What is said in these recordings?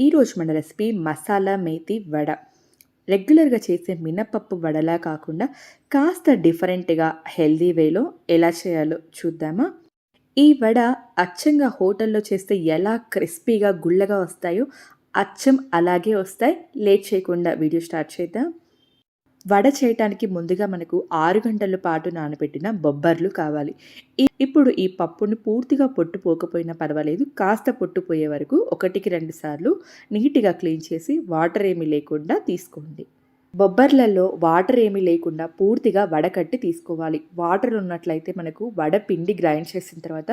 ఈరోజు మన రెసిపీ మసాలా మేతి వడ. రెగ్యులర్‌గా చేసే మినపప్పు వడలా కాకుండా కాస్త డిఫరెంట్‌గా హెల్తీ వేలో ఎలా చేయాలో చూద్దామా? ఈ వడ అచ్చంగా హోటల్‌లో చేస్తే ఎలా క్రిస్పీగా, గుల్లగా వస్తాయో అచ్చం అలాగే వస్తాయి. లేట్ చేయకుండా వీడియో స్టార్ట్ చేద్దాం. వడ చేయటానికి ముందుగా మనకు 6 గంటల పాటు నానబెట్టిన బొబ్బర్లు కావాలి. ఇప్పుడు ఈ పప్పుని పూర్తిగా పొట్టు పోకపోయినా పర్వాలేదు. కాస్త పొట్టు పోయే వరకు 1కి 2 సార్లు నీట్‌గా క్లీన్ చేసి వాటర్ ఏమీ లేకుండా తీసుకోండి. బొబ్బర్లలో వాటర్ ఏమీ లేకుండా పూర్తిగా వడకట్టి తీసుకోవాలి. వాటర్ ఉన్నట్లయితే మనకు వడ పిండి గ్రైండ్ చేసిన తర్వాత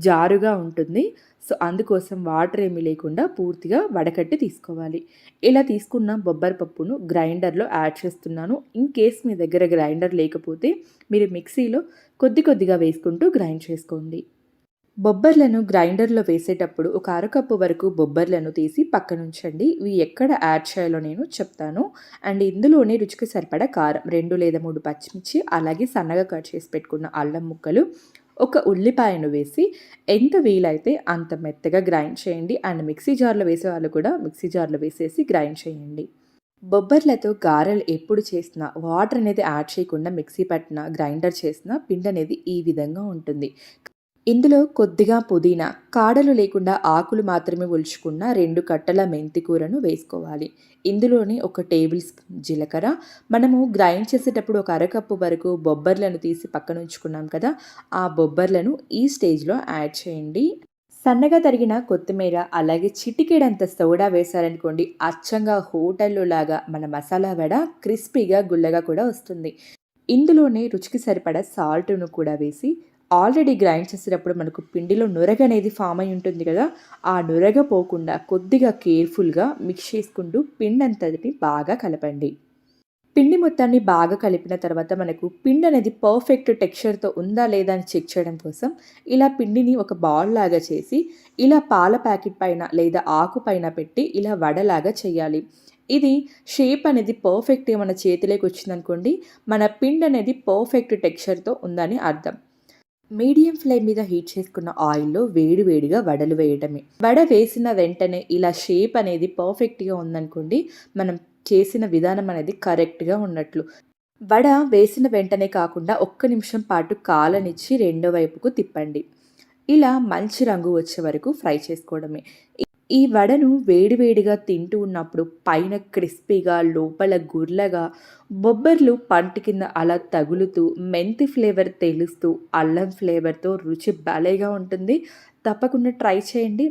జారుగా ఉంటుంది. సో, అందుకోసం వాటర్ ఏమీ లేకుండా పూర్తిగా వడకట్టి తీసుకోవాలి. ఇలా తీసుకున్న బొబ్బరి పప్పును గ్రైండర్‌లో యాడ్ చేస్తున్నాను. ఇన్ కేస్ మీ దగ్గర గ్రైండర్ లేకపోతే మీరు మిక్సీలో కొద్ది కొద్దిగా వేసుకుంటూ గ్రైండ్ చేసుకోండి. బొబ్బర్లను గ్రైండర్‌లో వేసేటప్పుడు ఒక అరకప్పు వరకు బొబ్బర్లను తీసి పక్కనుంచండి. ఇవి ఎక్కడ యాడ్ చేయాలో నేను చెప్తాను. అండ్ ఇందులోనే రుచికి సరిపడా కారం, 2 లేదా 3 పచ్చిమిర్చి, అలాగే సన్నగా కట్ చేసి పెట్టుకున్న అల్లం ముక్కలు, ఒక ఉల్లిపాయను వేసి ఎంత వీలైతే అంత మెత్తగా గ్రైండ్ చేయండి. అండ్ మిక్సీ జార్‌లో వేసేవాళ్ళు కూడా మిక్సీ జార్‌లో వేసేసి గ్రైండ్ చేయండి. బొబ్బర్లతో గారెలు ఎప్పుడు చేసినా వాటర్ అనేది యాడ్ చేయకుండా మిక్సీ పట్టినా, గ్రైండర్ చేసినా పిండనేది ఈ విధంగా ఉంటుంది. ఇందులో కొద్దిగా పుదీనా, కాడలు లేకుండా ఆకులు మాత్రమే ఒలుచుకున్న 2 కట్టల మెంతి కూరను వేసుకోవాలి. ఇందులోనే ఒక టేబుల్ స్పూన్ జీలకర్ర, మనము గ్రైండ్ చేసేటప్పుడు ఒక అరకప్పు వరకు బొబ్బర్లను తీసి పక్కనుంచుకున్నాం కదా, ఆ బొబ్బర్లను ఈ స్టేజ్‌లో యాడ్ చేయండి. సన్నగా తరిగిన కొత్తిమీర, అలాగే చిటికెడంత సోడా వేశారనుకోండి, అచ్చంగా హోటల్‌లో లాగా మన మసాలా వడ క్రిస్పీగా, గుల్లగా కూడా వస్తుంది. ఇందులోనే రుచికి సరిపడా సాల్ట్‌ను కూడా వేసి ఆల్రెడీ గ్రైండ్ చేసేటప్పుడు మనకు పిండిలో నురగనేది ఫామ్ అయి ఉంటుంది కదా, ఆ నురగ పోకుండా కొద్దిగా కేర్‌ఫుల్‌గా మిక్స్ చేసుకుంటూ పిండంతటిని బాగా కలపండి. పిండి మొత్తాన్ని బాగా కలిపిన తర్వాత మనకు పిండి అనేది పర్ఫెక్ట్ టెక్స్చర్‌తో ఉందా లేదా అని చెక్ చేయడం కోసం ఇలా పిండిని ఒక బాల్ లాగా చేసి ఇలా పాల ప్యాకెట్ పైన లేదా ఆకు పైన పెట్టి ఇలా వడలాగా చేయాలి. ఇది షేప్ అనేది పర్ఫెక్ట్‌గా మన చేతిలోకి వచ్చిందనుకోండి, మన పిండి అనేది పర్ఫెక్ట్ టెక్స్చర్‌తో ఉందని అర్థం. మీడియం ఫ్లేమ్ మీద హీట్ చేసుకున్న ఆయిల్‌లో వేడి వేడిగా వడలు వేయడమే. వడ వేసిన వెంటనే ఇలా షేప్ అనేది పర్ఫెక్ట్‌గా ఉందనుకోండి, మనం చేసిన విధానం అనేది కరెక్ట్‌గా ఉన్నట్లు. వడ వేసిన వెంటనే కాకుండా ఒక్క నిమిషం పాటు కాలనిచ్చి రెండో వైపుకు తిప్పండి. ఇలా మంచి రంగు వచ్చే వరకు ఫ్రై చేసుకోవడమే. ఈ వడను వేడివేడిగా తింటూ ఉన్నప్పుడు పైన క్రిస్పీగా, లోపల గుర్లగా, బొబ్బర్లు పంటి కింద అలా తగులుతూ, మెంతి ఫ్లేవర్ తెలుస్తూ, అల్లం ఫ్లేవర్‌తో రుచి భలేగా ఉంటుంది. తప్పకుండా ట్రై చేయండి.